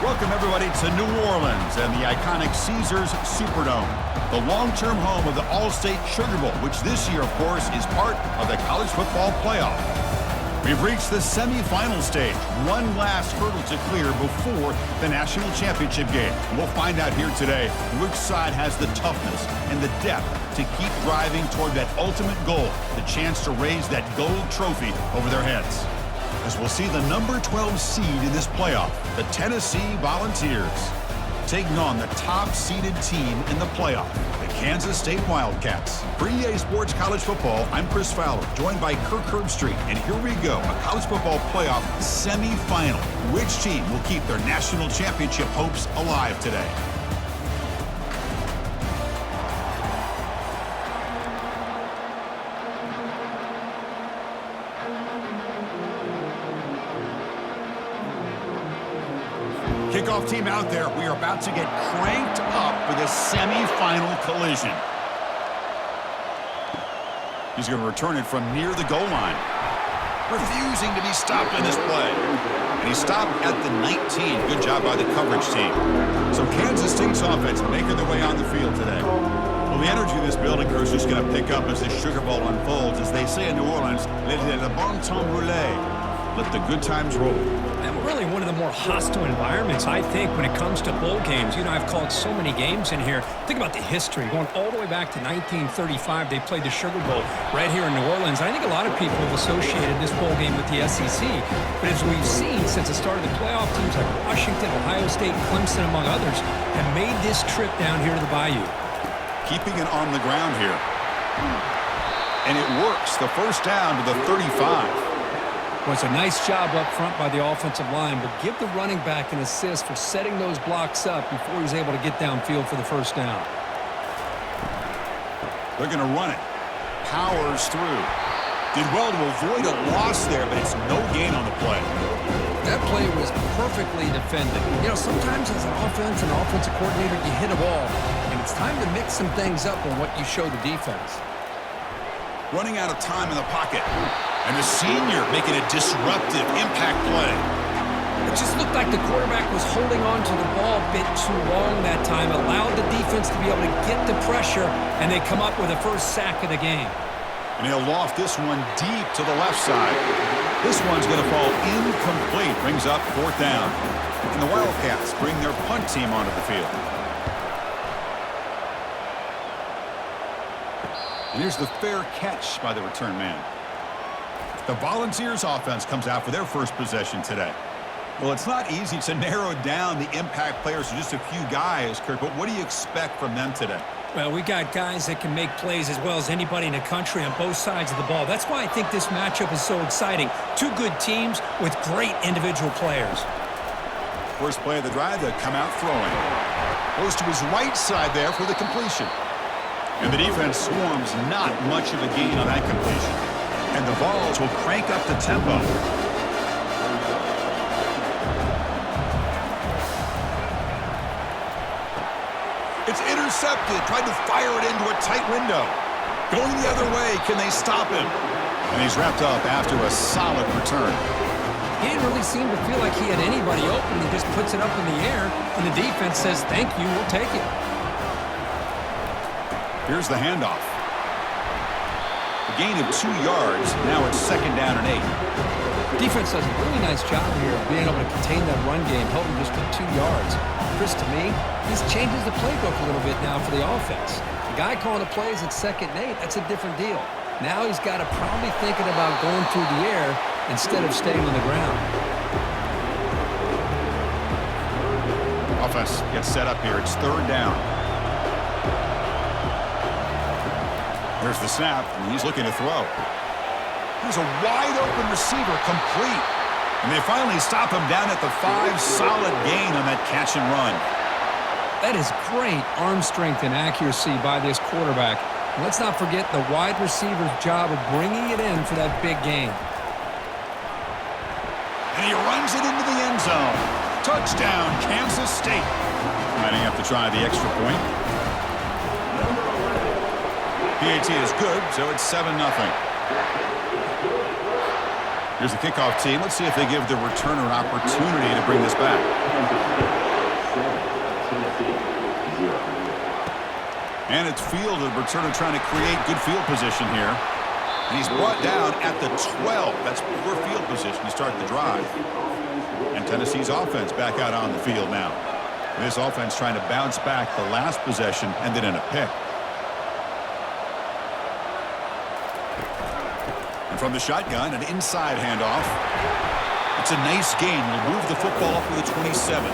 Welcome, everybody, to New Orleans and the iconic Caesars Superdome, the long-term home of the All-State Sugar Bowl, which this year, of course, is part of the college football playoff. We've reached the semifinal stage, one last hurdle to clear before the national championship game. And we'll find out here today which side has the toughness and the depth to keep driving toward that ultimate goal, the chance to raise that gold trophy over their heads. As we'll see the number 12 seed in this playoff, the Tennessee Volunteers, taking on the top-seeded team in the playoff, the Kansas State Wildcats. For EA Sports College Football, I'm Chris Fowler, joined by Kirk Herbstreit, and here we go, a college football playoff semifinal. Which team will keep their national championship hopes alive today? Kickoff team out there. We are about to get cranked up for this semi-final collision. He's going to return it from near the goal line. Refusing to be stopped in this play. And he stopped at the 19. Good job by the coverage team. So Kansas State's offense making their way on the field today. Well, the energy of this building crew is just going to pick up as this Sugar Bowl unfolds. As they say in New Orleans, let le bon temps rouler. Let the good times roll. And really one of the more hostile environments, I think, when it comes to bowl games. You know, I've called so many games in here. Think about the history. Going all the way back to 1935, they played the Sugar Bowl right here in New Orleans. I think a lot of people have associated this bowl game with the SEC. But as we've seen since the start of the playoff, teams like Washington, Ohio State, Clemson, among others, have made this trip down here to the Bayou. Keeping it on the ground here. And it works. The first down to the 35. Well, it's a nice job up front by the offensive line, but give the running back an assist for setting those blocks up before he's able to get downfield for the first down. They're going to run it. Powers through. Did well to avoid a loss there, but it's no gain on the play. That play was perfectly defended. You know, sometimes as an offense and offensive coordinator, you hit a ball, and it's time to mix some things up on what you show the defense. Running out of time in the pocket. And the senior making a disruptive impact play. It just looked like the quarterback was holding on to the ball a bit too long that time, allowed the defense to be able to get the pressure, and they come up with a first sack of the game. And he'll loft this one deep to the left side. This one's going to fall incomplete. Brings up fourth down. And the Wildcats bring their punt team onto the field. And here's the fair catch by the return man. The Volunteers offense comes out for their first possession today. Well, it's not easy to narrow down the impact players to just a few guys, Kirk, but what do you expect from them today? Well, we got guys that can make plays as well as anybody in the country on both sides of the ball. That's why I think this matchup is so exciting. Two good teams with great individual players. First play of the drive, they come out throwing. Goes to his right side there for the completion. And the defense swarms not much of a gain on that completion. And the Vols will crank up the tempo. It's intercepted. Tried to fire it into a tight window. Going the other way. Can they stop him? And he's wrapped up after a solid return. He didn't really seem to feel like he had anybody open. He just puts it up in the air, and the defense says, thank you, we'll take it. Here's the handoff. A gain of 2 yards. Now it's second down and 8. Defense does a really nice job here of being able to contain that run game, holding just to 2 yards. Chris, to me, this changes the playbook a little bit now for the offense. The guy calling the plays at second and 8, that's a different deal. Now he's got to probably thinking about going through the air instead of staying on the ground. Offense gets set up here. It's third down. There's the snap, and he's looking to throw. There's a wide-open receiver, complete. And they finally stop him down at the 5. Solid gain on that catch and run. That is great arm strength and accuracy by this quarterback. And let's not forget the wide receiver's job of bringing it in for that big gain. And he runs it into the end zone. Touchdown, Kansas State. Might have to try the extra point. PAT is good, so it's 7-0. Here's the kickoff team. Let's see if they give the returner an opportunity to bring this back. And it's fielded. The returner trying to create good field position here. And he's brought down at the 12. That's poor field position to start the drive. And Tennessee's offense back out on the field now. This offense trying to bounce back the last possession and then in a pick. And from the shotgun, an inside handoff. It's a nice gain. Will move the football up to the 27.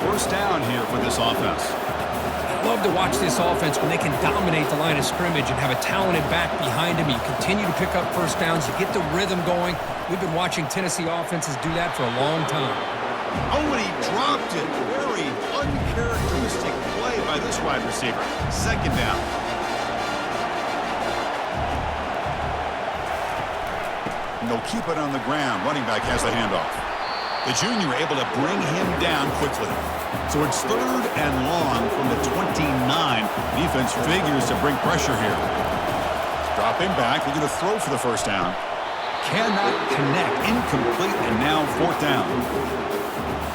First down here for this offense. I love to watch this offense when they can dominate the line of scrimmage and have a talented back behind them. You continue to pick up first downs. You get the rhythm going. We've been watching Tennessee offenses do that for a long time. Oh, and he dropped it. Very uncharacteristic play by this wide receiver. Second down. And they'll keep it on the ground. Running back has the handoff. The junior able to bring him down quickly. So it's third and long from the 29. Defense figures to bring pressure here. Dropping back, looking to throw for the first down. Cannot connect. Incomplete, and now fourth down.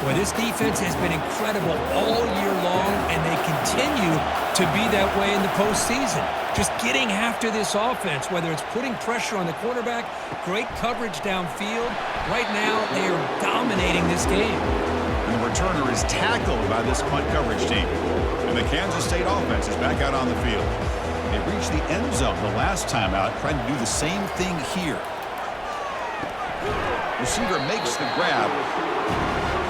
Well, this defense has been incredible all year long, and they continue to be that way in the postseason. Just getting after this offense, whether it's putting pressure on the quarterback, great coverage downfield. Right now, they are dominating this game. And the returner is tackled by this punt coverage team. And the Kansas State offense is back out on the field. They reached the end zone the last time out, trying to do the same thing here. Receiver makes the grab.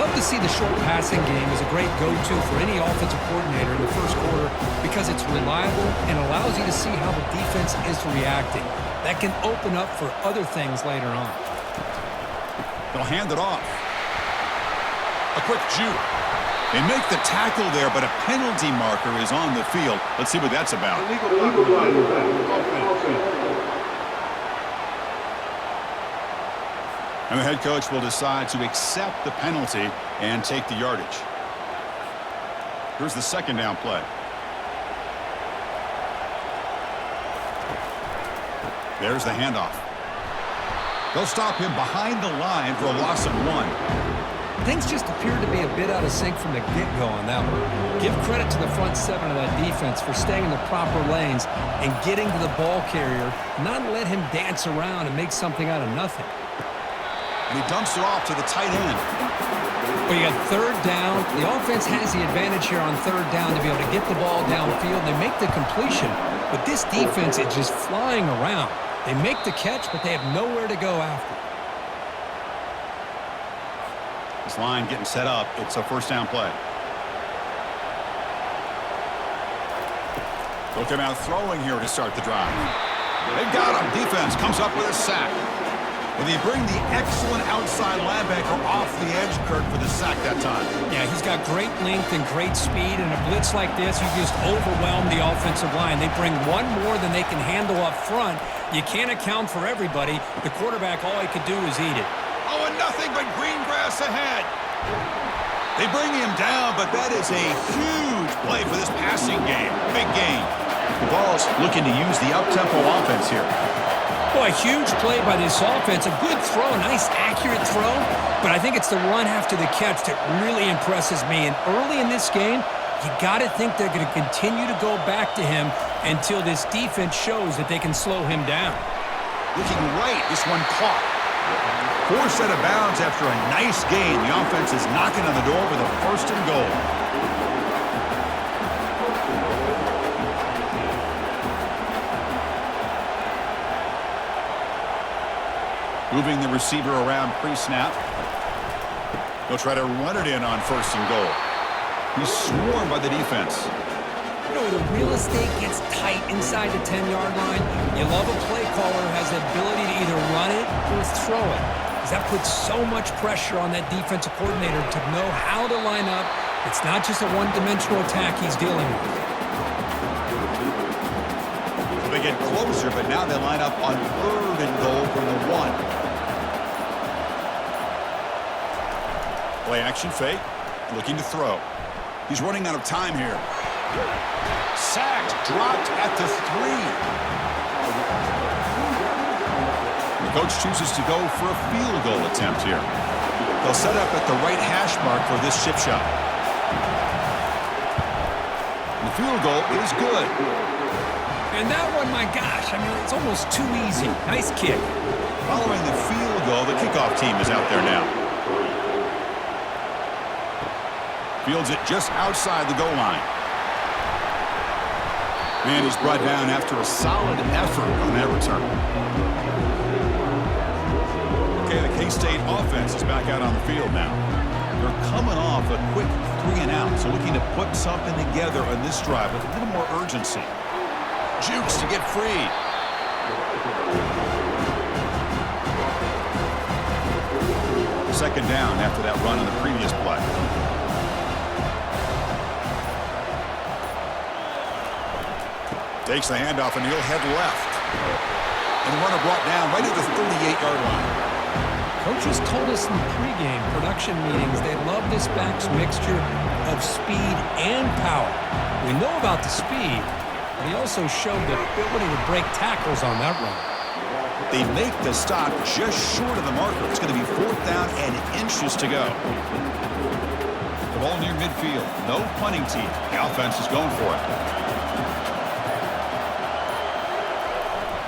Love to see the short passing game as a great go-to for any offensive coordinator in the first quarter because it's reliable and allows you to see how the defense is reacting. That can open up for other things later on. They'll hand it off. A quick juke. They make the tackle there, but a penalty marker is on the field. Let's see what that's about. And the head coach will decide to accept the penalty and take the yardage. Here's the second down play. There's the handoff. They'll stop him behind the line for a loss of 1. Things just appeared to be a bit out of sync from the get-go on that one. Give credit to the front seven of that defense for staying in the proper lanes and getting to the ball carrier, not let him dance around and make something out of nothing. And he dumps it off to the tight end. Well, you got third down. The offense has the advantage here on third down to be able to get the ball downfield. They make the completion, but this defense is just flying around. They make the catch, but they have nowhere to go after. This line getting set up. It's a first down play. They'll come out throwing here to start the drive. They've got him. Defense comes up with a sack. And they bring the excellent outside linebacker off the edge, Kirk, for the sack that time. Yeah, he's got great length and great speed, and a blitz like this, you just overwhelm the offensive line. They bring one more than they can handle up front. You can't account for everybody. The quarterback, all he could do is eat it. Oh, and nothing but green grass ahead. They bring him down, but that is a huge play for this passing game. Big game. The Vols looking to use the up-tempo offense here. Boy, a huge play by this offense. A good throw, a nice accurate throw. But I think it's the run after the catch that really impresses me. And early in this game, you got to think they're going to continue to go back to him until this defense shows that they can slow him down. Looking right, this one caught. Forced out of bounds after a nice gain. The offense is knocking on the door with a first and goal. Moving the receiver around pre-snap. They'll try to run it in on first and goal. He's swarmed by the defense. You know, the real estate gets tight inside the 10-yard line. You love a play caller who has the ability to either run it or throw it. Because that puts so much pressure on that defensive coordinator to know how to line up. It's not just a one-dimensional attack he's dealing with. They get closer, but now they line up on third and goal from the 1. Play action fake, looking to throw. He's running out of time here. Sacked, dropped at the 3. Coach chooses to go for a field goal attempt here. They'll set up at the right hash mark for this chip shot. And the field goal is good. And that one, my gosh, I mean, it's almost too easy. Nice kick. Following the field goal, the kickoff team is out there now. Fields it just outside the goal line. And he's brought down after a solid effort on that return. Okay, the K-State offense is back out on the field now. They're coming off a quick 3-and-out, so looking to put something together on this drive with a little more urgency. Jukes to get free. Second down after that run on the previous play. Takes the handoff, and he'll head left. And the runner brought down right at the 38-yard line. Coaches told us in pregame production meetings they love this back's mixture of speed and power. We know about the speed, but he also showed the ability to break tackles on that run. They make the stop just short of the marker. It's going to be 4th down and inches to go. The ball near midfield. No punting team. The offense is going for it.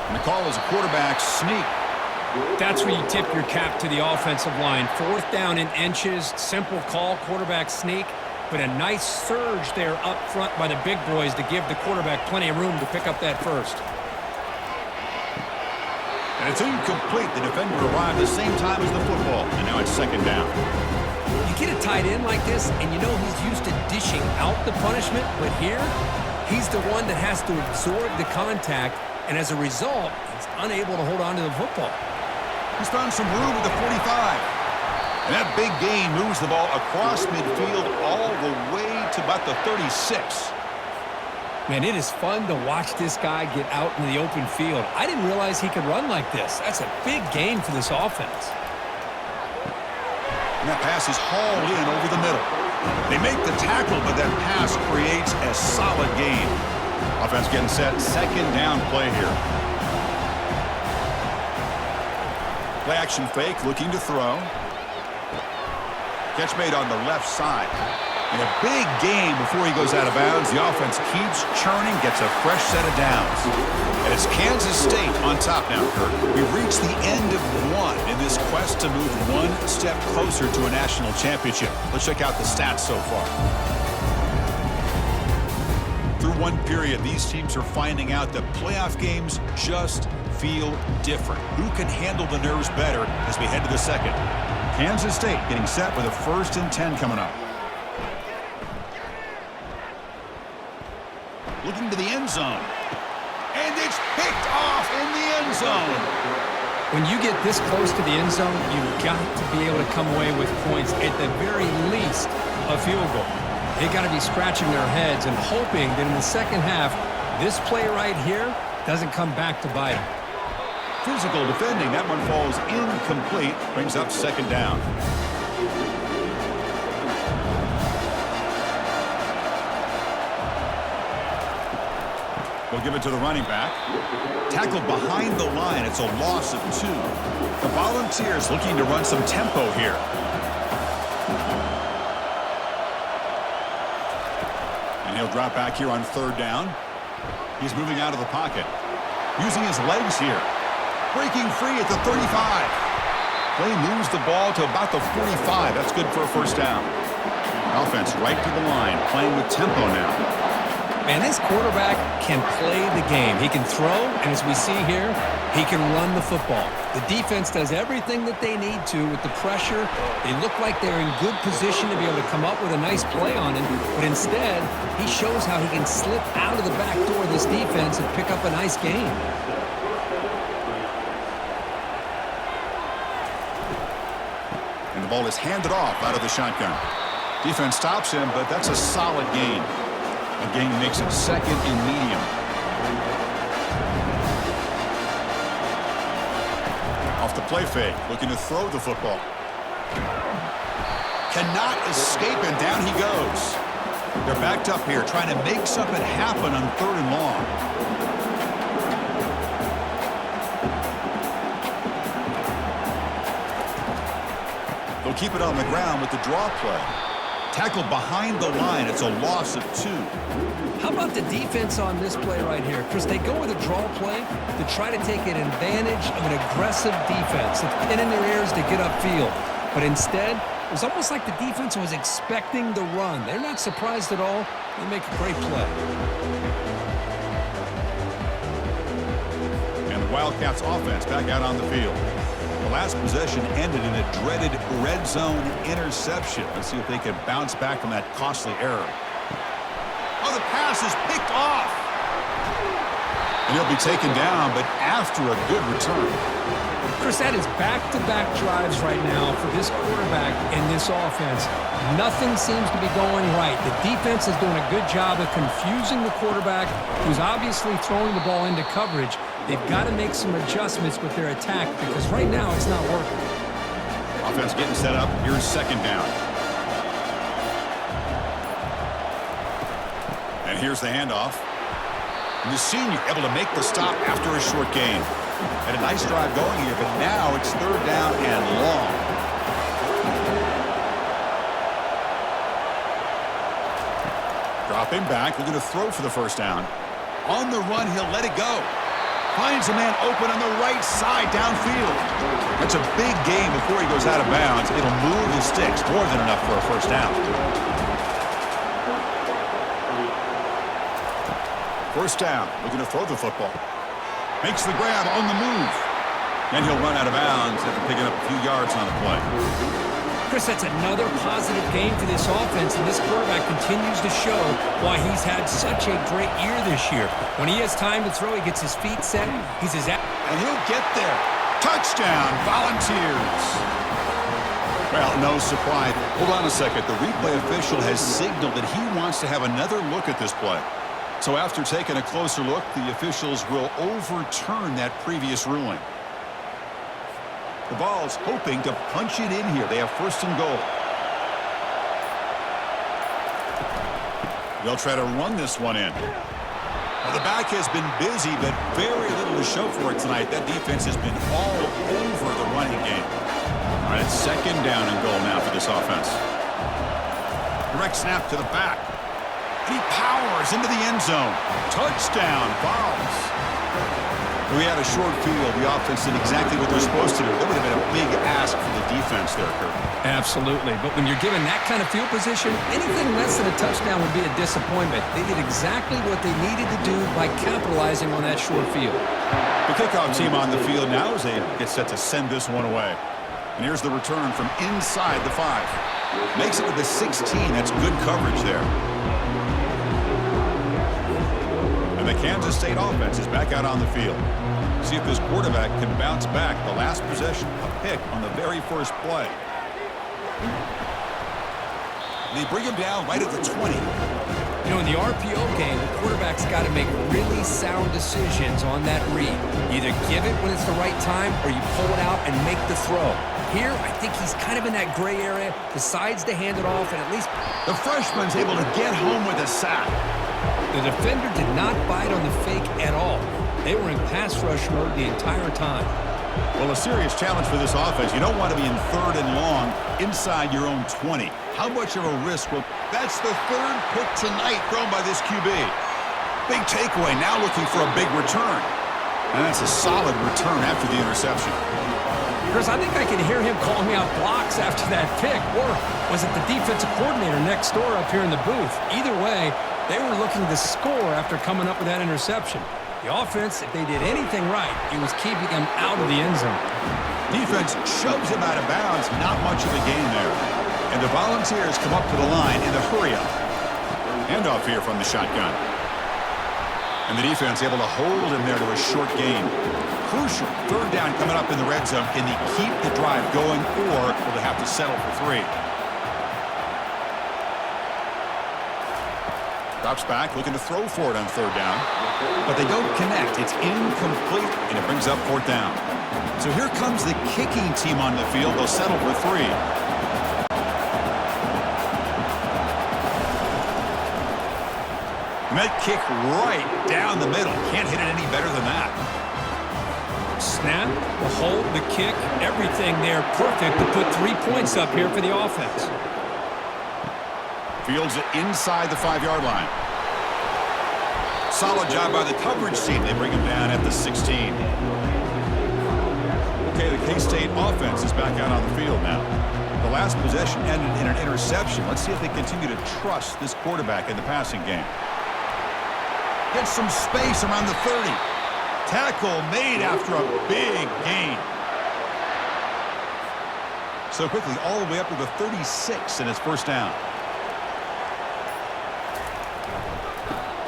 And the call is a quarterback sneak. That's where you tip your cap to the offensive line. 4th down and inches. Simple call, quarterback sneak. But a nice surge there up front by the big boys to give the quarterback plenty of room to pick up that first. And it's incomplete. The defender arrived the same time as the football. And now it's second down. You get a tight end like this, and you know he's used to dishing out the punishment. But here, he's the one that has to absorb the contact. And as a result, he's unable to hold on to the football. He's found some room at the 45. And that big gain moves the ball across midfield all the way to about the 36. Man, it is fun to watch this guy get out in the open field. I didn't realize he could run like this. That's a big gain for this offense. And that pass is hauled in over the middle. They make the tackle, but that pass creates a solid gain. Offense getting set. Second down play here. Play action fake, looking to throw. Catch made on the left side. And a big gain before he goes out of bounds. The offense keeps churning, gets a fresh set of downs. And it's Kansas State on top now, Kurt. We've reached the end of one in this quest to move one step closer to a national championship. Let's check out the stats so far. Through one period, these teams are finding out that playoff games just feel different. Who can handle the nerves better as we head to the second? Kansas State getting set with a 1st and 10 coming up. Looking to the end zone. And it's picked off in the end zone. When you get this close to the end zone, you've got to be able to come away with points, at the very least, a field goal. They've got to be scratching their heads and hoping that in the second half, this play right here doesn't come back to bite them. Physical defending. That one falls incomplete. Brings up second down. We'll give it to the running back. Tackled behind the line. It's a loss of 2. The Volunteers looking to run some tempo here. And he'll drop back here on 3rd down. He's moving out of the pocket. Using his legs here. Breaking free at the 35. Play moves the ball to about the 45. That's good for a 1st down. Offense right to the line. Playing with tempo now. Man, this quarterback can play the game. He can throw, and as we see here, he can run the football. The defense does everything that they need to with the pressure. They look like they're in good position to be able to come up with a nice play on him, but instead, he shows how he can slip out of the back door of this defense and pick up a nice gain. And the ball is handed off out of the shotgun. Defense stops him, but that's a solid gain. A gain makes it 2nd and medium. Off the play fake, looking to throw the football. Cannot escape, and down he goes. They're backed up here, trying to make something happen on 3rd and long. He'll keep it on the ground with the draw play. Tackled behind the line. It's a loss of 2. How about the defense on this play right here? Chris, they go with a draw play to try to take an advantage of an aggressive defense. It's pinning their ears to get upfield. But instead, it was almost like the defense was expecting the run. They're not surprised at all. They make a great play. And the Wildcats offense back out on the field. The last possession ended in a dreaded red zone interception. Let's see if they can bounce back from that costly error. Oh, the pass is picked off. And he'll be taken down, but after a good return. Chris, that is back-to-back drives right now for this quarterback and this offense. Nothing seems to be going right. The defense is doing a good job of confusing the quarterback, who's obviously throwing the ball into coverage. They've got to make some adjustments with their attack because right now it's not working. Offense getting set up. Here's second down. And here's the handoff. And the senior able to make the stop after a short gain. Had a nice drive going here, but now it's third down and long. Dropping back, looking to throw for the first down. On the run, he'll let it go. Finds a man open on the right side downfield. That's a big gain before he goes out of bounds. It'll move the sticks, more than enough for a first down. First down, looking to throw the football. Makes the grab on the move. And he'll run out of bounds after picking up a few yards on the play. Chris, that's another positive game for this offense, and this quarterback continues to show why he's had such a great year this year. When he has time to throw, he gets his feet set. He's his... And he'll get there. Touchdown, Volunteers. Well, no surprise. Hold on a second. The replay official has signaled that he wants to have another look at this play. So after taking a closer look, the officials will overturn that previous ruling. The Vols hoping to punch it in here. They have first and goal. They'll try to run this one in. Well, the back has been busy, but very little to show for it tonight. That defense has been all over the running game. All right, it's second down and goal now for this offense. Direct snap to the back. He powers into the end zone. Touchdown, Vols. We had a short field. The offense did exactly what they're supposed to do. That would have been a big ask for the defense there, Kurt. Absolutely. But when you're given that kind of field position, anything less than a touchdown would be a disappointment. They did exactly what they needed to do by capitalizing on that short field. The kickoff team on the field now as they get set to send this one away. And here's the return from inside the 5. Makes it to the 16. That's good coverage there. And the Kansas State offense is back out on the field. See if this quarterback can bounce back. The last possession, a pick on the very first play. They bring him down right at the 20. You know, in the RPO game, the quarterback's got to make really sound decisions on that read. You either give it when it's the right time or you pull it out and make the throw. Here, I think he's kind of in that gray area, decides to hand it off, and at least... The freshman's able to get home with a sack. The defender did not bite on the fake at all. They were in pass rush mode the entire time. Well, a serious challenge for this offense. You don't want to be in third and long inside your own 20. How much of a risk will... That's the third pick tonight thrown by this QB. Big takeaway, now looking for a big return. And that's a solid return after the interception. Chris, I think I can hear him calling out blocks after that pick. Or was it the defensive coordinator next door up here in the booth? Either way, they were looking to score after coming up with that interception. The offense, if they did anything right, it was keeping them out of the end zone. Defense shoves him out of bounds. Not much of a gain there. And the Volunteers come up to the line in the hurry-up. Handoff here from the shotgun. And the defense able to hold him there to a short gain. Crucial. Third down coming up in the red zone. Can they keep the drive going, or will they have to settle for 3? Drops back, looking to throw for it on third down. But they don't connect. It's incomplete, and it brings up fourth down. So here comes the kicking team on the field. They'll settle for 3. And that kick right down the middle. Can't hit it any better than that. snap, the hold, the kick, everything there perfect to put 3 points up here for the offense. Fields it inside the 5-yard line. Solid job by the coverage team. They bring him down at the 16. Okay, the K-State offense is back out on the field now. The last possession ended in an interception. Let's see if they continue to trust this quarterback in the passing game. Gets some space around the 30. Tackle made after a big gain. So quickly all the way up to the 36 and it's first down.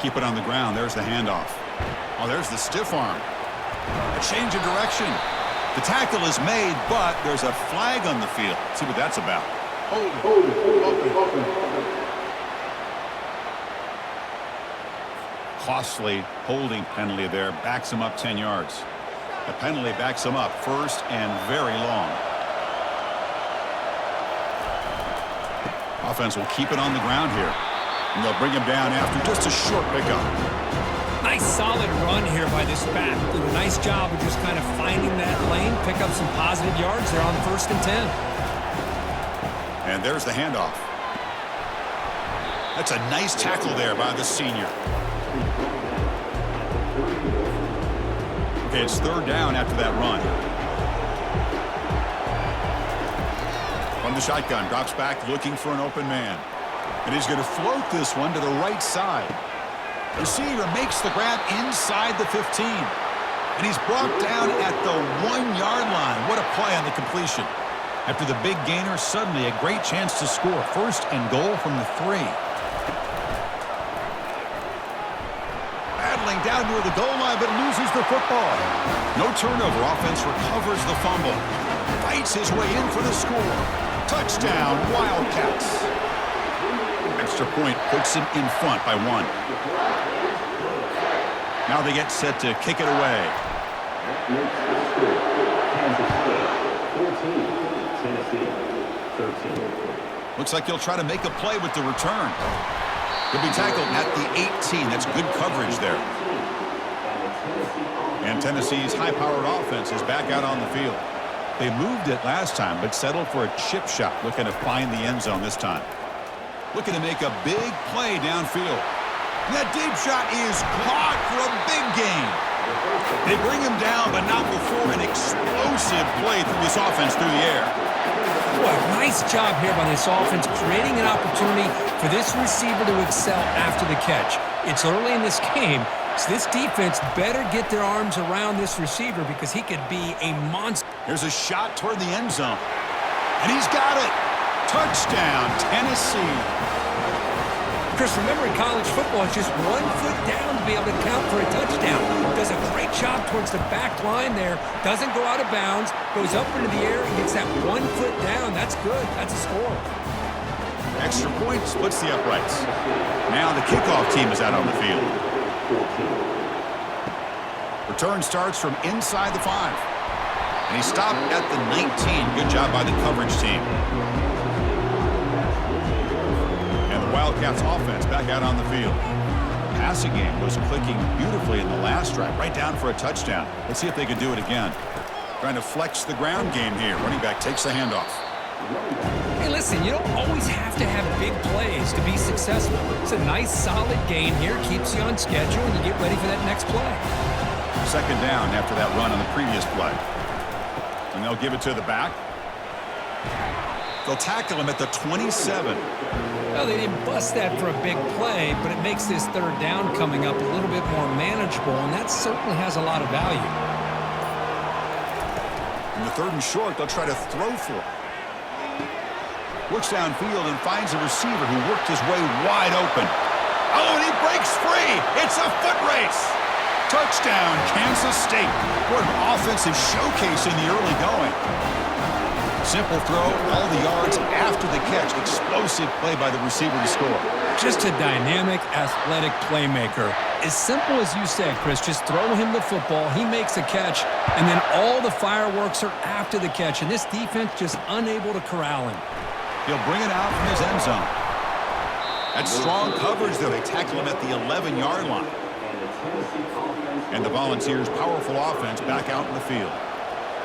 Keep it on the ground. There's the handoff. Oh, there's the stiff arm. A change of direction. The tackle is made, but there's a flag on the field. Let's see what that's about. Costly holding penalty there. Backs him up 10 yards. The penalty backs him up first and very long. Offense will keep it on the ground here. And they'll bring him down after just a short pickup. Nice solid run here by this back. Did a nice job of just kind of finding that lane, pick up some positive yards there on 1st and 10. And there's the handoff. That's a nice tackle there by the senior. Okay, it's 3rd down after that run. From the shotgun, drops back looking for an open man. And he's going to float this one to the right side. Receiver makes the grab inside the 15. And he's brought down at the 1-yard line. What a play on the completion. After the big gainer, suddenly a great chance to score. 1st and goal from the 3. Battling down near the goal line, but loses the football. No turnover. Offense recovers the fumble. Fights his way in for the score. Touchdown, Wildcats. Extra point puts him in front by 1. Now they get set to kick it away. 14, Tennessee, 13. Looks like he'll try to make a play with the return. He'll be tackled at the 18. That's good coverage there. And Tennessee's high-powered offense is back out on the field. They moved it last time, but settled for a chip shot, looking to find the end zone this time. Looking to make a big play downfield. And that deep shot is caught for a big gain. They bring him down, but not before an explosive play through this offense through the air. What a nice job here by this offense, creating an opportunity for this receiver to excel after the catch. It's early in this game, so this defense better get their arms around this receiver because he could be a monster. Here's a shot toward the end zone. And he's got it. Touchdown, Tennessee. Chris, remember in college football, it's just 1 foot down to be able to count for a touchdown. Does a great job towards the back line there. Doesn't go out of bounds. Goes up into the air and gets that 1 foot down. That's good. That's a score. Extra point splits the uprights. Now the kickoff team is out on the field. Return starts from inside the 5. And he stopped at the 19. Good job by the coverage team. And the Wildcats offense back out on the field. Passing game was clicking beautifully in the last drive, right down for a touchdown. Let's see if they can do it again. Trying to flex the ground game here. Running back takes the handoff. Hey, listen, you don't always have to have big plays to be successful. It's a nice, solid gain here. Keeps you on schedule, and you get ready for that next play. 2nd down after that run on the previous play. And they'll give it to the back. They'll tackle him at the 27. Well, they didn't bust that for a big play, but it makes this 3rd down coming up a little bit more manageable, and that certainly has a lot of value. In the 3rd and short, they'll try to throw for it. Looks downfield and finds a receiver who worked his way wide open. Oh, and he breaks free. It's a foot race. Touchdown, Kansas State. What an offensive showcase in the early going. Simple throw, all the yards after the catch. Explosive play by the receiver to score. Just a dynamic, athletic playmaker. As simple as you said, Chris, just throw him the football, he makes a catch, and then all the fireworks are after the catch, and this defense just unable to corral him. He'll bring it out from his end zone. That's strong coverage, though. They tackle him at the 11-yard line. And the Volunteers' powerful offense back out in the field.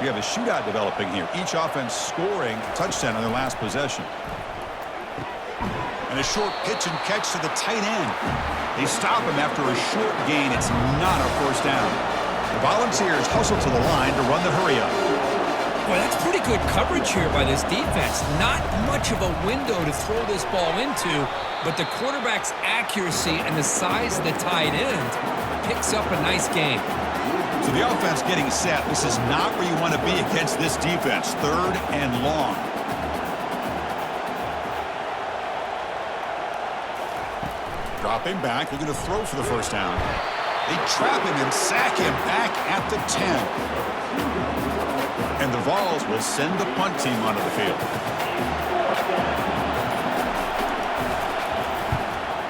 You have a shootout developing here. Each offense scoring a touchdown on their last possession. And a short pitch and catch to the tight end. They stop him after a short gain. It's not a first down. The Volunteers hustle to the line to run the hurry-up. Boy, that's pretty good coverage here by this defense. Not much of a window to throw this ball into, but the quarterback's accuracy and the size of the tight end picks up a nice gain. So the offense getting set. This is not where you want to be against this defense. 3rd and long. Dropping back, looking to throw for the first down. They trap him and sack him back at the 10. And the Vols will send the punt team onto the field.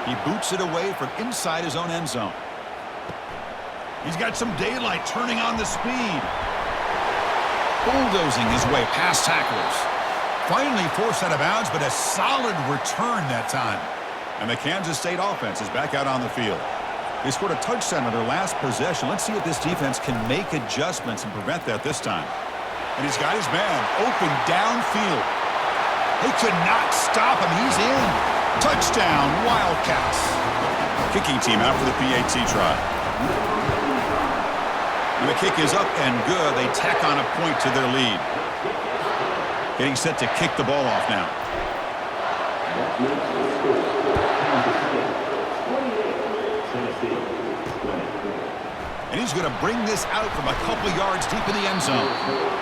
He boots it away from inside his own end zone. He's got some daylight turning on the speed. Bulldozing his way past tacklers. Finally forced out of bounds, but a solid return that time. And the Kansas State offense is back out on the field. They scored a touchdown on their last possession. Let's see if this defense can make adjustments and prevent that this time. And he's got his man open downfield. They could not stop him. He's in. Touchdown, Wildcats. Kicking team out for the PAT try. And the kick is up and good. They tack on a point to their lead. Getting set to kick the ball off now. And he's going to bring this out from a couple yards deep in the end zone.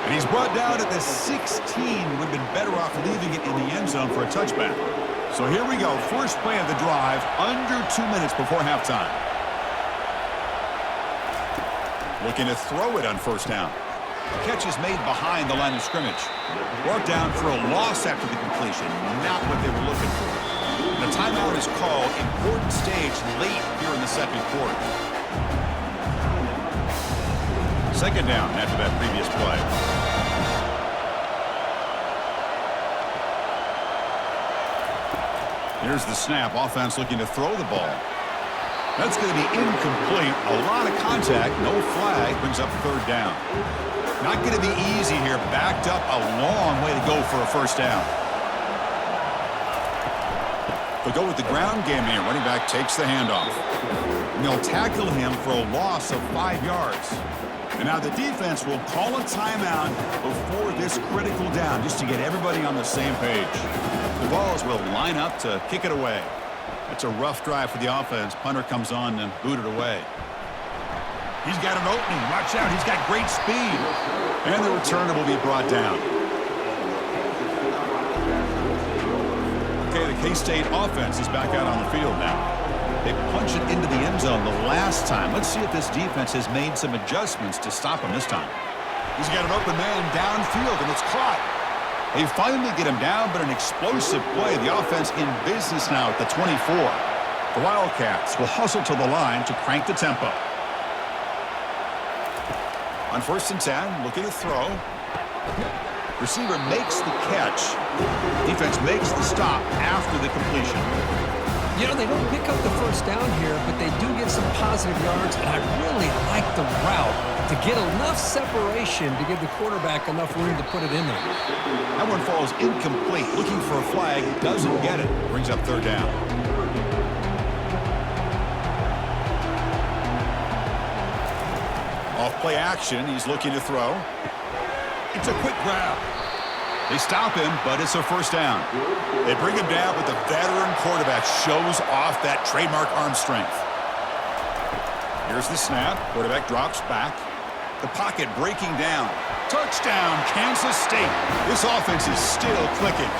And he's brought down at the 16. Would have been better off leaving it in the end zone for a touchback. So here we go. First play of the drive, under 2 minutes before halftime. Looking to throw it on first down. The catch is made behind the line of scrimmage. Brought down for a loss after the completion. Not what they were looking for. And a timeout is called. Important stage late here in the second quarter. Second down after that previous play. Here's the snap. Offense looking to throw the ball. That's going to be incomplete. A lot of contact. No flag. Brings up 3rd down. Not going to be easy here. Backed up a long way to go for a first down. They'll go with the ground game here. Running back takes the handoff. And they'll tackle him for a loss of 5 yards. And now the defense will call a timeout before this critical down just to get everybody on the same page. The Vols will line up to kick it away. That's a rough drive for the offense. Punter comes on and booted away. He's got an opening. Watch out. He's got great speed. And the returner will be brought down. Okay, the K-State offense is back out on the field now. They punch it into the end zone the last time. Let's see if this defense has made some adjustments to stop him this time. He's got an open man downfield, and it's caught. They finally get him down, but an explosive play. The offense in business now at the 24. The Wildcats will hustle to the line to crank the tempo. On 1st and 10, looking to throw. Receiver makes the catch. Defense makes the stop after the completion. You know, they don't pick up the first down here, but they do get some positive yards, and I really like the route to get enough separation to give the quarterback enough room to put it in there. That one falls incomplete. Looking for a flag, doesn't get it. Brings up 3rd down. Off play action, he's looking to throw. It's a quick grab. They stop him, but it's a first down. They bring him down, but the veteran quarterback shows off that trademark arm strength. Here's the snap. Quarterback drops back. The pocket breaking down. Touchdown, Kansas State. This offense is still clicking.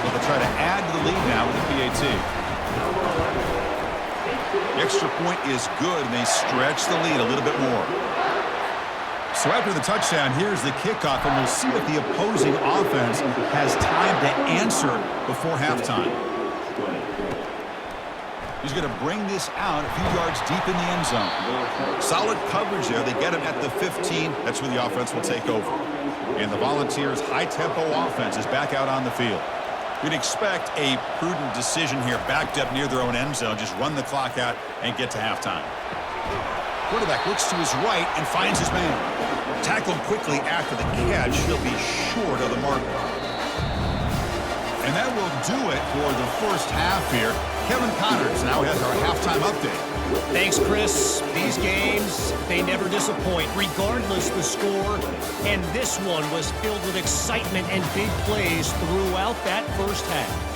But they'll try to add to the lead now with the PAT. The extra point is good, and they stretch the lead a little bit more. So after the touchdown, here's the kickoff, and we'll see if the opposing offense has time to answer before halftime. He's going to bring this out a few yards deep in the end zone. Solid coverage there. They get him at the 15. That's where the offense will take over. And the Volunteers' high-tempo offense is back out on the field. We'd expect a prudent decision here, backed up near their own end zone. Just run the clock out and get to halftime. Quarterback looks to his right and finds his man. Tackled quickly after the catch. He'll be short of the mark. And that will do it for the first half here. Kevin Connors now has our halftime update. Thanks, Chris. These games, they never disappoint, regardless the score. And this one was filled with excitement and big plays throughout that first half.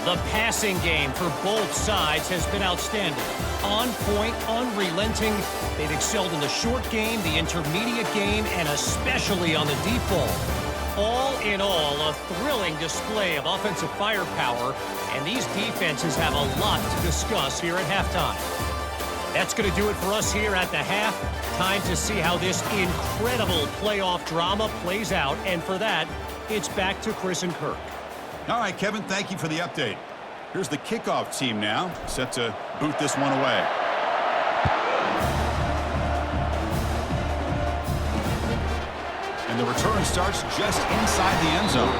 The passing game for both sides has been outstanding. On point, unrelenting. They've excelled in the short game, the intermediate game, and especially on the deep ball. All in all, a thrilling display of offensive firepower, and these defenses have a lot to discuss here at halftime. That's going to do it for us here at the half. Time to see how this incredible playoff drama plays out, and for that, it's back to Chris and Kirk. All right, Kevin, thank you for the update. Here's the kickoff team now, set to boot this one away. And the return starts just inside the end zone.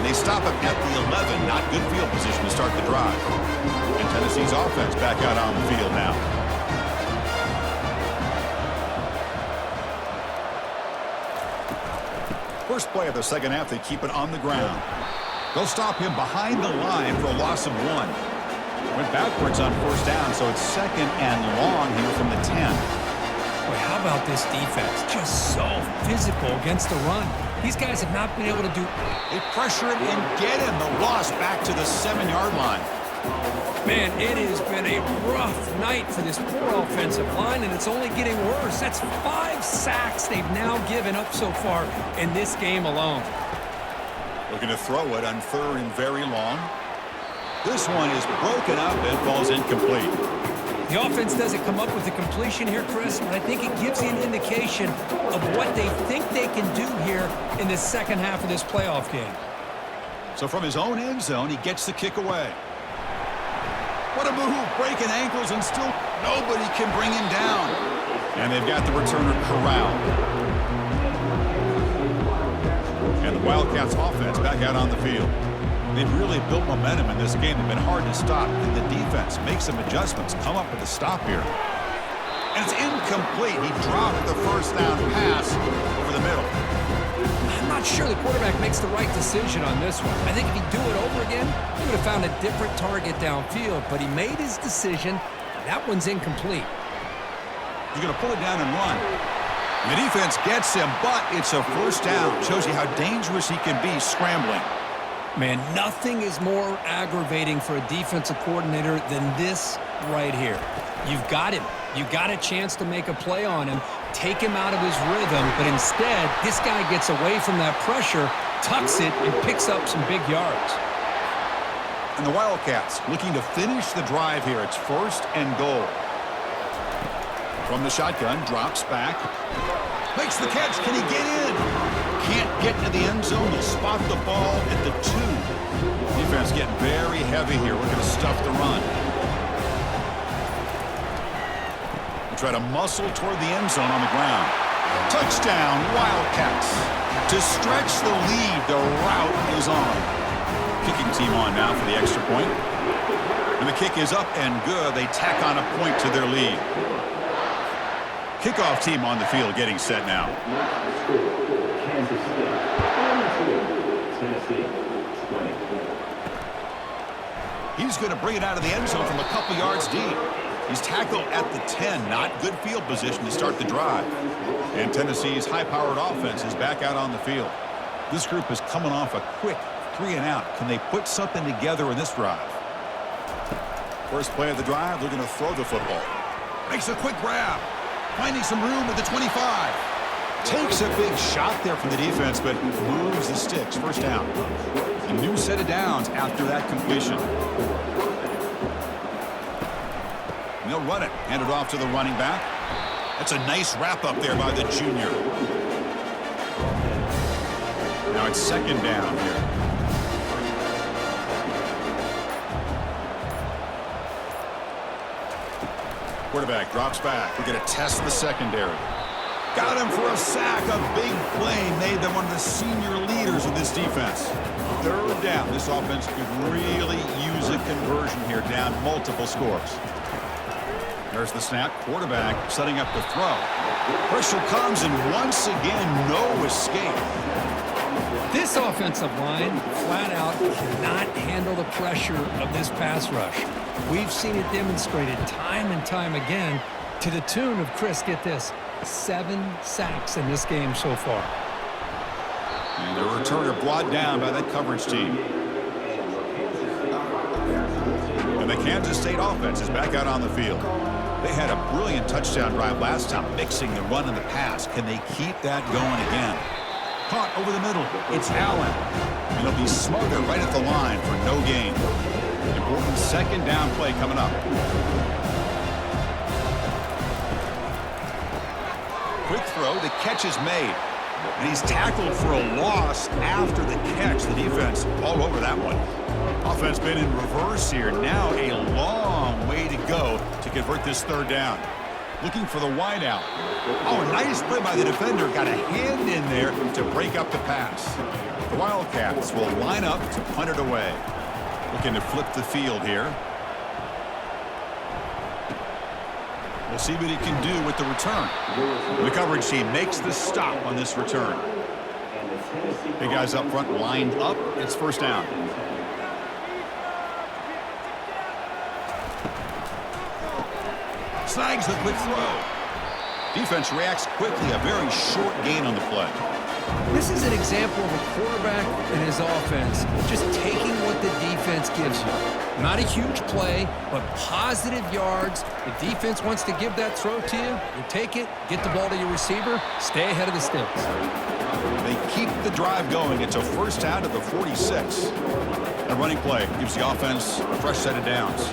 They stop it at the 11, not good field position to start the drive. And Tennessee's offense back out on the field now. First play of the second half, they keep it on the ground. They'll stop him behind the line for a loss of 1. Went backwards on first down, so it's second and long here from the 10. Boy, how about this defense? Just so physical against the run. These guys have not been able to do... They pressure him and get him. The loss back to the 7-yard line. Man, it has been a rough night for this poor offensive line, and it's only getting worse. That's 5 sacks they've now given up so far in this game alone. Looking to throw it on third and very long. This one is broken up and falls incomplete. The offense doesn't come up with a completion here, Chris, but I think it gives you an indication of what they think they can do here in the second half of this playoff game. So from his own end zone, he gets the kick away. What a move, breaking ankles, and still nobody can bring him down. And they've got the returner corralled. And the Wildcats offense back out on the field. They've really built momentum in this game. They've been hard to stop. And the defense makes some adjustments, come up with a stop here. And it's incomplete. He dropped the first down pass over the middle. I'm not sure the quarterback makes the right decision on this one. I think if he'd do it over again, he would have found a different target downfield. But he made his decision. That one's incomplete. He's going to pull it down and run. And the defense gets him, but it's a first down. Shows you how dangerous he can be scrambling. Man, nothing is more aggravating for a defensive coordinator than this right here. You've got him. You've got a chance to make a play on him, take him out of his rhythm, but instead, this guy gets away from that pressure, tucks it, and picks up some big yards. And the Wildcats looking to finish the drive here. It's first and goal. From the shotgun, drops back. Makes the catch. Can he get in? Can't get to the end zone. He'll spot the ball at the 2. Defense getting very heavy here. We're going to stuff the run. We'll try to muscle toward the end zone on the ground. Touchdown, Wildcats. To stretch the lead, the route is on. Kicking team on now for the extra point. And the kick is up and good. They tack on a point to their lead. Kickoff team on the field getting set now. Kansas City, 22, Tennessee, 20. He's going to bring it out of the end zone from a couple yards deep. He's tackled at the 10. Not good field position to start the drive. And Tennessee's high-powered offense is back out on the field. This group is coming off a quick 3-and-out. Can they put something together in this drive? First play of the drive, they're going to throw the football. Makes a quick grab. Finding some room at the 25. Takes a big shot there from the defense, but moves the sticks. First down. A new set of downs after that completion. And they'll run it. Hand it off to the running back. That's a nice wrap up there by the junior. Now it's second down here. Quarterback drops back. We're going to test the secondary. Got him for a sack. A big play made them one of the senior leaders of this defense. Third down. This offense could really use a conversion here, down multiple scores. There's the snap. Quarterback setting up the throw. Pressure comes, and once again, no escape. This offensive line, flat out, cannot handle the pressure of this pass rush. We've seen it demonstrated time and time again to the tune of, Chris, get this, 7 sacks in this game so far. And the returner brought down by that coverage team. And the Kansas State offense is back out on the field. They had a brilliant touchdown drive last time, mixing the run and the pass. Can they keep that going again? Caught over the middle. It's Allen. And he'll be smothered right at the line for no gain. Important second down play coming up. Quick throw. The catch is made. And he's tackled for a loss after the catch. The defense all over that one. Offense been in reverse here. Now a long way to go to convert this third down. Looking for the wide out. Oh, a nice play by the defender. Got a hand in there to break up the pass. The Wildcats will line up to punt it away. Looking to flip the field here. We'll see what he can do with the return. The coverage team makes the stop on this return. Big guys up front lined up. It's first down. Snags the quick throw. Defense reacts quickly. A very short gain on the play. This is an example of a quarterback and his offense just taking what the defense gives you. Not a huge play, but positive yards. The defense wants to give that throw to you. You take it, get the ball to your receiver, stay ahead of the sticks. They keep the drive going. It's a first down to the 46. A running play gives the offense a fresh set of downs.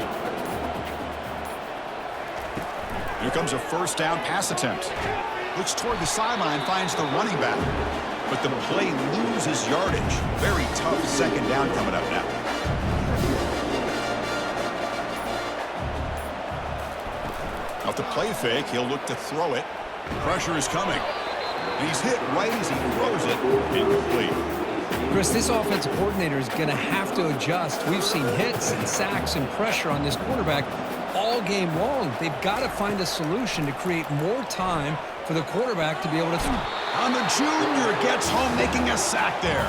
Here comes a first down pass attempt. Looks toward the sideline, finds the running back. But the play loses yardage. Very tough second down coming up now. Off the play fake, he'll look to throw it. Pressure is coming. And he's hit right as he throws it. Incomplete. Chris, this offensive coordinator is going to have to adjust. We've seen hits and sacks and pressure on this quarterback all game long. They've got to find a solution to create more time for the quarterback to be able to throw. And the junior gets home, making a sack there.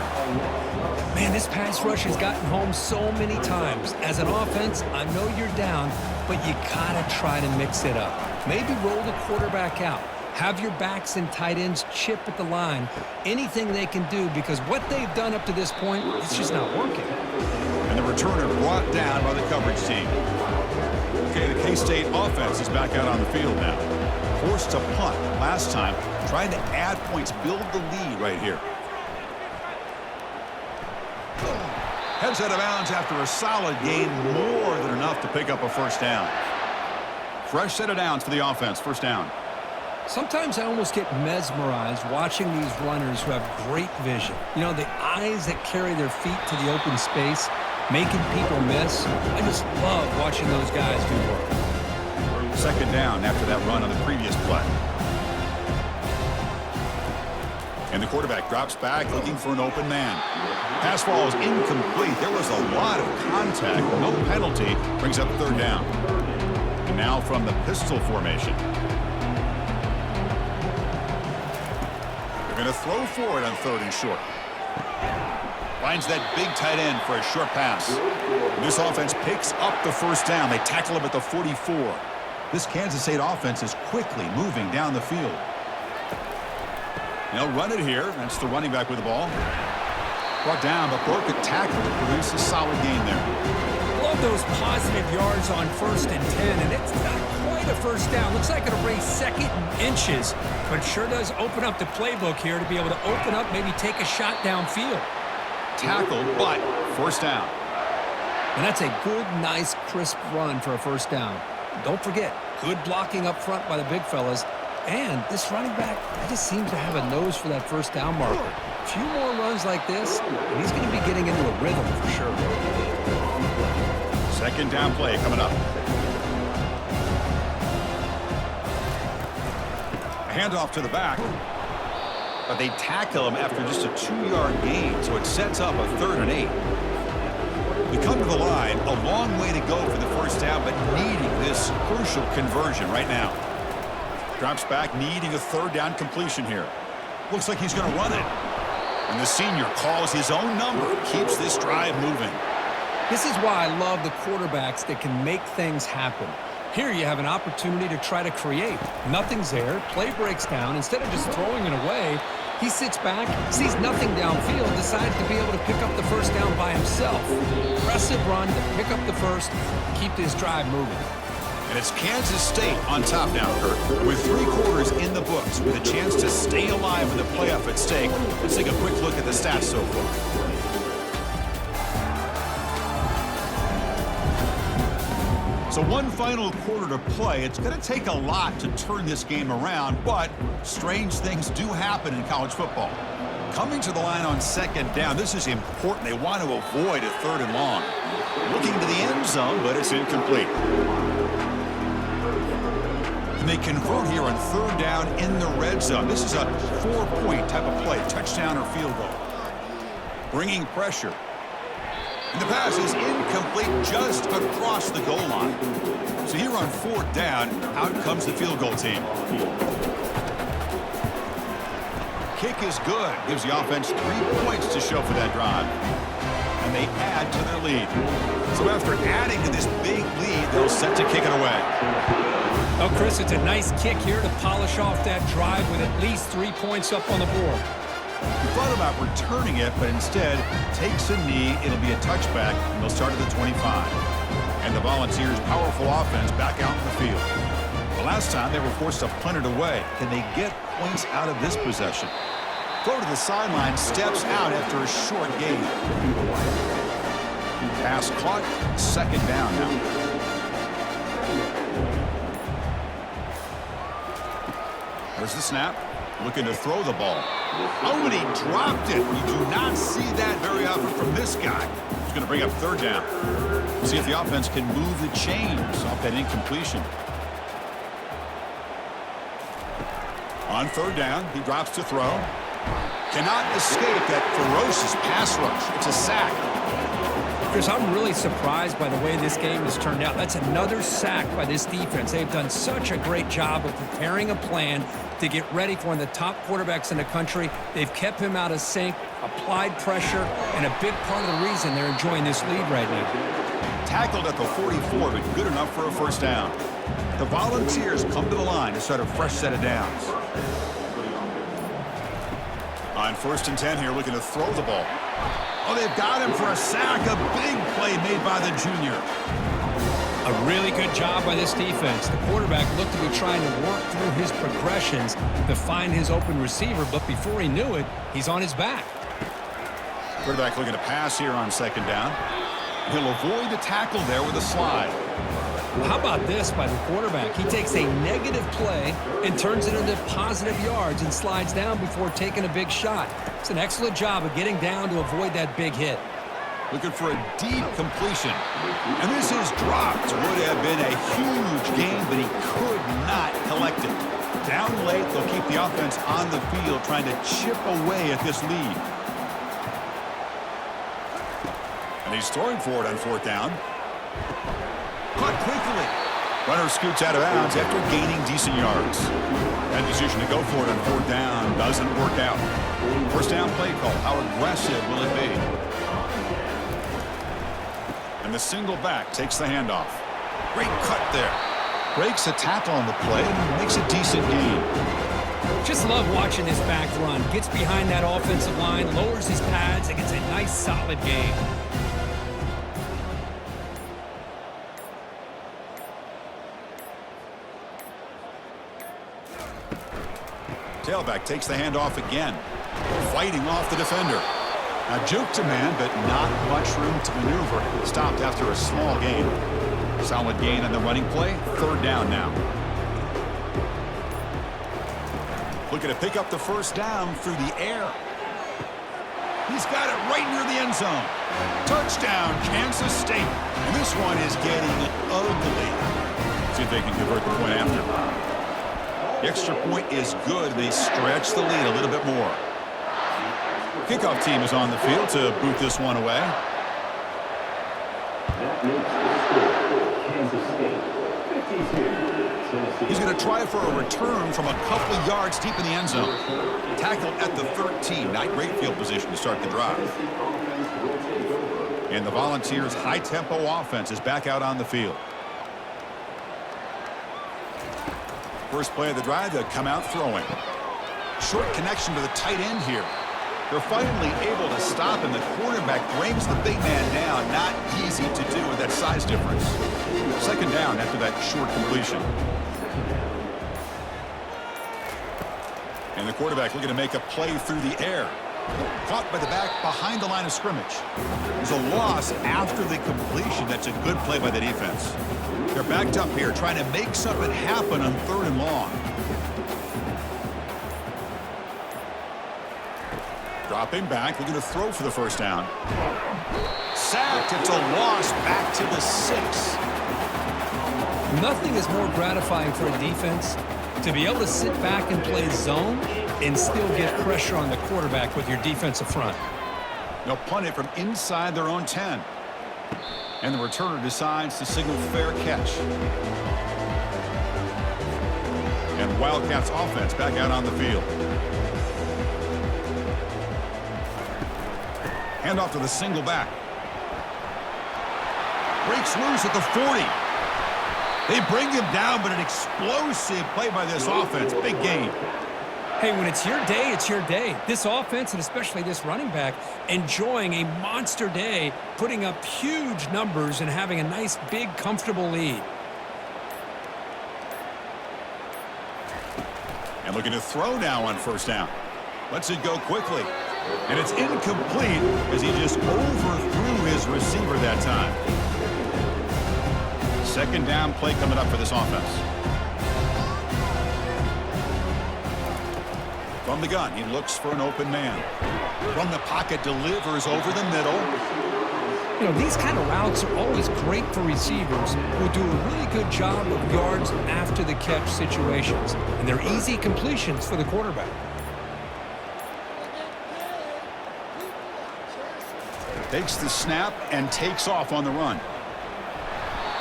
Man, this pass rush has gotten home so many times. As an offense, I know you're down, but you gotta try to mix it up. Maybe roll the quarterback out. Have your backs and tight ends chip at the line. Anything they can do, because what they've done up to this point, it's just not working. And the returner brought down by the coverage team. Okay, the K-State offense is back out on the field now. Forced to punt last time, trying to add points, build the lead right here. Heads out of bounds after a solid gain, more than enough to pick up a first down. Fresh set of downs for the offense, first down. Sometimes I almost get mesmerized watching these runners who have great vision. You know, the eyes that carry their feet to the open space, making people miss. I just love watching those guys do work. Second down after that run on the previous play. And the quarterback drops back looking for an open man. Pass ball is incomplete. There was a lot of contact. No penalty. Brings up third down. And now from the pistol formation. They're going to throw for it on third and short. Finds that big tight end for a short pass. And this offense picks up the first down. They tackle him at the 44. This Kansas State offense is quickly moving down the field. They'll run it here. That's the running back with the ball. Brought down, but broke a tackle to produce a solid gain there. Love those positive yards on 1st and 10, and it's not quite a first down. Looks like it'll raise second and inches, but it sure does open up the playbook here to be able to open up, maybe take a shot downfield. Tackled, but first down. And that's a good, nice, crisp run for a first down. Don't forget, good blocking up front by the big fellas. And this running back, he just seems to have a nose for that first down marker. A few more runs like this, and he's going to be getting into a rhythm for sure. Second down play coming up. A handoff to the back. But they tackle him after just a 2-yard gain, so it sets up a 3rd and 8. We come to the line, a long way to go for the first down, but needing this crucial conversion right now. Drops back, needing a third down completion here. Looks like he's going to run it. And the senior calls his own number, keeps this drive moving. This is why I love the quarterbacks that can make things happen. Here you have an opportunity to try to create. Nothing's there. Play breaks down. Instead of just throwing it away, he sits back, sees nothing downfield, decides to be able to pick up the first down by himself. Aggressive run to pick up the first, keep this drive moving. And it's Kansas State on top now, Kurt. With 3 quarters in the books, with a chance to stay alive with the playoff at stake, let's take a quick look at the stats so far. So one final quarter to play. It's going to take a lot to turn this game around, but strange things do happen in college football. Coming to the line on second down, this is important. They want to avoid a 3rd and long. Looking to the end zone, but it's incomplete. And they convert here on 3rd down in the red zone. This is a 4-point type of play, touchdown or field goal. Bringing pressure. And the pass is incomplete just across the goal line. So here on 4th down, out comes the field goal team. Kick is good. Gives the offense 3 points to show for that drive. And they add to their lead. So after adding to this big lead, they'll set to kick it away. Oh, Chris, it's a nice kick here to polish off that drive with at least 3 points up on the board. He thought about returning it, but instead takes a knee. It'll be a touchback, and they'll start at the 25. And the Volunteers' powerful offense back out in the field. The last time they were forced to punt it away. Can they get points out of this possession? Throw to the sideline, steps out after a short gain. Pass caught, 2nd down now. There's the snap. Looking to throw the ball. Oh, and he dropped it. You do not see that very often from this guy. He's going to bring up 3rd down. See if the offense can move the chains off that incompletion. On 3rd down, he drops to throw. Cannot escape that ferocious pass rush. It's a sack. Chris, I'm really surprised by the way this game has turned out. That's another sack by this defense. They've done such a great job of preparing a plan to get ready for one of the top quarterbacks in the country. They've kept him out of sync, applied pressure, and a big part of the reason they're enjoying this lead right now. Tackled at the 44, but good enough for a 1st down. The Volunteers come to the line to start a fresh set of downs. On 1st and 10 here, looking to throw the ball. Oh, they've got him for a sack. A big play made by the junior. A really good job by this defense. The quarterback looked to be trying to work through his progressions to find his open receiver, but before he knew it, he's on his back. Quarterback looking to pass here on 2nd down. He'll avoid the tackle there with a slide. How about this by the quarterback? He takes a negative play and turns it into positive yards and slides down before taking a big shot. It's an excellent job of getting down to avoid that big hit. Looking for a deep completion. And this is dropped. Would have been a huge game, but he could not collect it. Down late, they'll keep the offense on the field trying to chip away at this lead. And he's throwing for it on 4th down. Caught quickly. Runner scoots out of bounds after gaining decent yards. That decision to go for it on 4th down doesn't work out. 1st down play call. How aggressive will it be? And the single back takes the handoff. Great cut there. Breaks a tackle on the play and makes a decent gain. Just love watching this back run. Gets behind that offensive line, lowers his pads, and gets a nice solid gain. Tailback takes the handoff again. Fighting off the defender. Now juke to man, but not much room to maneuver. Stopped after a small gain. Solid gain on the running play. 3rd down now. Looking to pick up the 1st down through the air. He's got it right near the end zone. Touchdown, Kansas State. And this one is getting ugly. See if they can convert the point after. The extra point is good. They stretch the lead a little bit more. Kickoff team is on the field to boot this one away. That makes the score Kansas State 52 He's going to try for a return from a couple of yards deep in the end zone. Tackle at the 13. Not great field position to start the drive. And the Volunteers' high-tempo offense is back out on the field. First play of the drive, they'll come out throwing. Short connection to the tight end here. They're finally able to stop him. The quarterback brings the big man down. Not easy to do with that size difference. Second down after that short completion. And the quarterback looking to make a play through the air. Caught by the back behind the line of scrimmage. There's a loss after the completion. That's a good play by the defense. They're backed up here trying to make something happen on 3rd and long. Dropping back, looking to throw for the first down. Sacked. It's a loss back to the 6. Nothing is more gratifying for a defense to be able to sit back and play zone and still get pressure on the quarterback with your defensive front. They'll punt it from inside their own 10. And the returner decides to signal fair catch. And Wildcats offense back out on the field. Hand off to the single back. Breaks loose at the 40. They bring him down, but an explosive play by this offense. Big gain. Hey, when it's your day, it's your day. This offense, and especially this running back, enjoying a monster day, putting up huge numbers and having a nice, big, comfortable lead. And looking to throw now on first down. Lets it go quickly. And it's incomplete as he just overthrew his receiver that time. Second down play coming up for this offense. From the gun, he looks for an open man. From the pocket, delivers over the middle. You know, these kind of routes are always great for receivers who do a really good job of yards after the catch situations. And they're easy completions for the quarterback. Takes the snap and takes off on the run.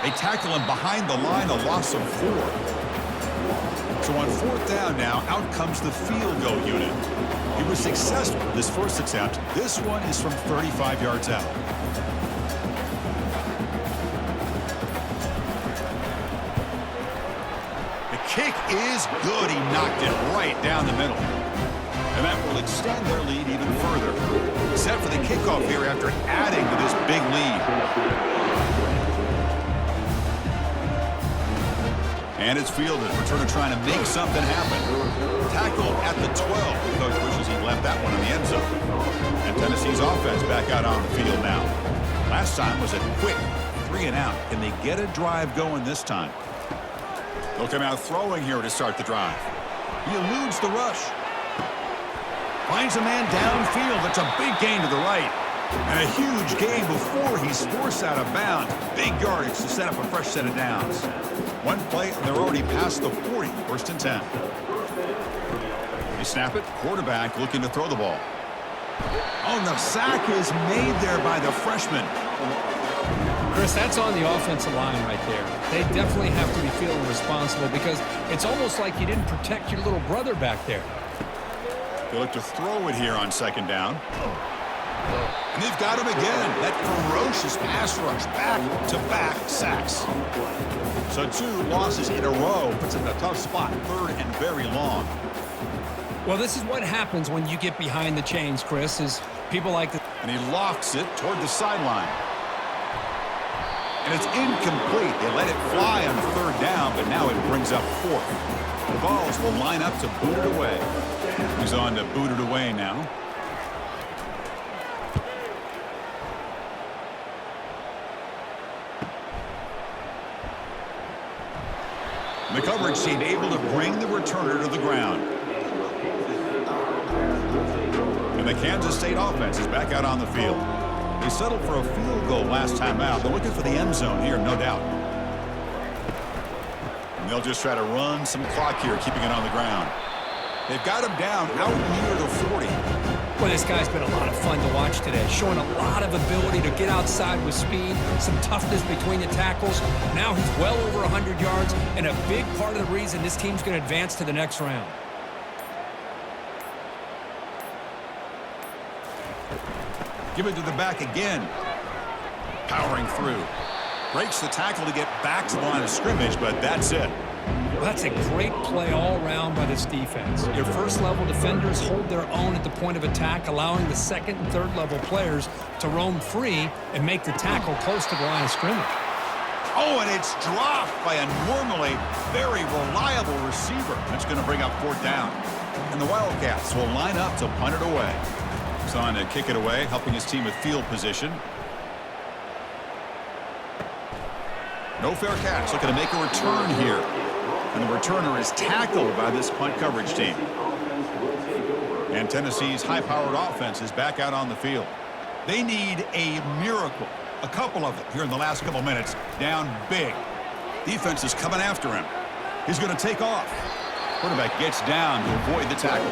They tackle him behind the line, a loss of 4. So on 4th down now, out comes the field goal unit. He was successful this first attempt. This one is from 35 yards out. The kick is good. He knocked it right down the middle. And that will extend their lead even further. Set for the kickoff here after adding to this big lead. And it's fielded. Returner trying to make something happen. Tackle at the 12. The coach wishes he left that one in the end zone. And Tennessee's offense back out on the field now. Last time was a quick 3 and out. Can they get a drive going this time? They'll come out throwing here to start the drive. He eludes the rush. Finds a man downfield. That's a big gain to the right. And a huge gain before he's forced out of bounds. Big yardage to set up a fresh set of downs. One play, and they're already past the 40, 1st and 10. They snap it. Quarterback looking to throw the ball. Oh, and the sack is made there by the freshman. Chris, that's on the offensive line right there. They definitely have to be feeling responsible because it's almost like you didn't protect your little brother back there. They look to throw it here on 2nd down. And they've got him again. That ferocious pass rush, back-to-back sacks. So 2 losses in a row puts him in a tough spot, 3rd and very long. Well, this is what happens when you get behind the chains, Chris, is people like to... And he lofts it toward the sideline. And it's incomplete. They let it fly on 3rd down, but now it brings up 4th. The Vols will line up to boot it away. He's on to boot it away now. The coverage team able to bring the returner to the ground. And the Kansas State offense is back out on the field. They settled for a field goal last time out. They're looking for the end zone here, no doubt. And they'll just try to run some clock here, keeping it on the ground. They've got him down out near the 40. Well, this guy's been a lot of fun to watch today, showing a lot of ability to get outside with speed, some toughness between the tackles. Now he's well over 100 yards, and a big part of the reason this team's going to advance to the next round. Give it to the back again. Powering through. Breaks the tackle to get back to the line of scrimmage, but that's it. Well, that's a great play all around by this defense. Your first-level defenders hold their own at the point of attack, allowing the second and third-level players to roam free and make the tackle close to the line of scrimmage. Oh, and it's dropped by a normally very reliable receiver. That's going to bring up 4th down. And the Wildcats will line up to punt it away. He's on to kick it away, helping his team with field position. No fair catch. Looking to make a return here. And the returner is tackled by this punt coverage team. And Tennessee's high-powered offense is back out on the field. They need a miracle. A couple of them here in the last couple minutes. Down big. Defense is coming after him. He's going to take off. Quarterback gets down to avoid the tackle.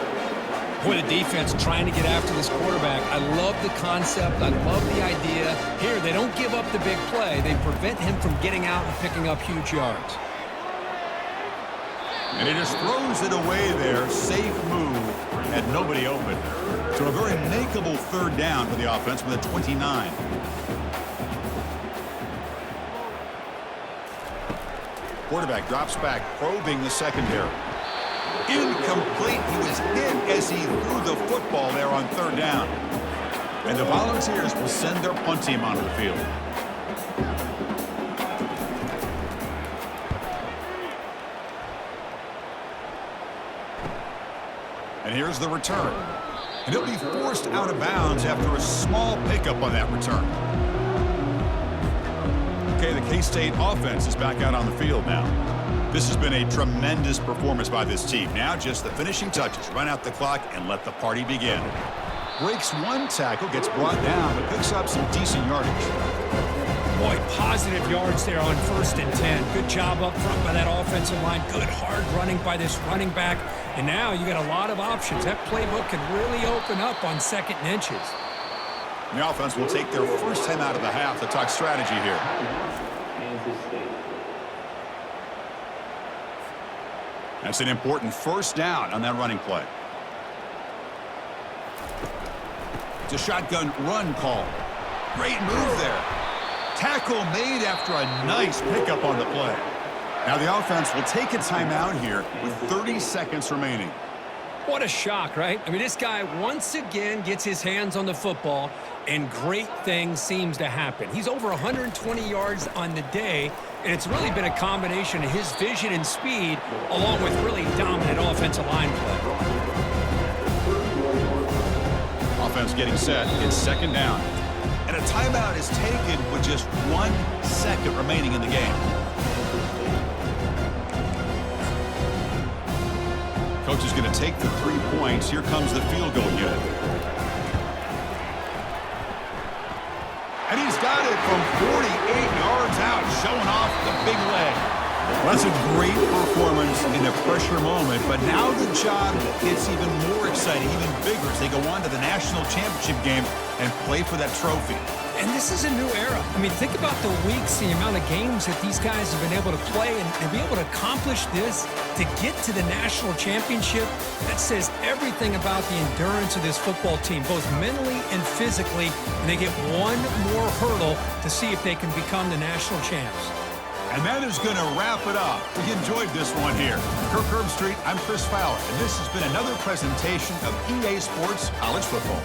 Boy, the defense trying to get after this quarterback. I love the concept. I love the idea. Here, they don't give up the big play. They prevent him from getting out and picking up huge yards. And he just throws it away there. Safe move. Had nobody open. So a very makeable 3rd down for the offense with a 29. Quarterback drops back, probing the secondary. Incomplete. He was hit as he threw the football there on 3rd down. And the Volunteers will send their punt team onto the field. And here's the return. And he'll be forced out of bounds after a small pickup on that return. Okay, the K-State offense is back out on the field now. This has been a tremendous performance by this team. Now just the finishing touches. Run out the clock and let the party begin. Breaks one tackle, gets brought down, but picks up some decent yardage. Boy, positive yards there on 1st and 10. Good job up front by that offensive line. Good hard running by this running back. And now you got a lot of options. That playbook can really open up on 2nd and inches. The offense will take their first time out of the half to talk strategy here. Kansas State. That's an important 1st down on that running play. It's a shotgun run call. Great move there. Tackle made after a nice pickup on the play. Now the offense will take a timeout here with 30 seconds remaining. What a shock, right? I mean, this guy once again gets his hands on the football, and great things seems to happen. He's over 120 yards on the day, and it's really been a combination of his vision and speed along with really dominant offensive line play. Offense getting set. It's 2nd down. And a timeout is taken with just 1 second remaining in the game. Coach is going to take the 3 points. Here comes the field goal unit. And he's got it from 48 yards out, showing off the big leg. Well, that's a great performance in a pressure moment, but now the job gets even more exciting, even bigger as they go on to the national championship game and play for that trophy. And this is a new era. I mean, think about the weeks, the amount of games that these guys have been able to play and be able to accomplish this, to get to the national championship. That says everything about the endurance of this football team, both mentally and physically. And they get one more hurdle to see if they can become the national champs. And that is going to wrap it up. We enjoyed this one here. Kirk Herbstreit, I'm Chris Fowler, and this has been another presentation of EA Sports College Football.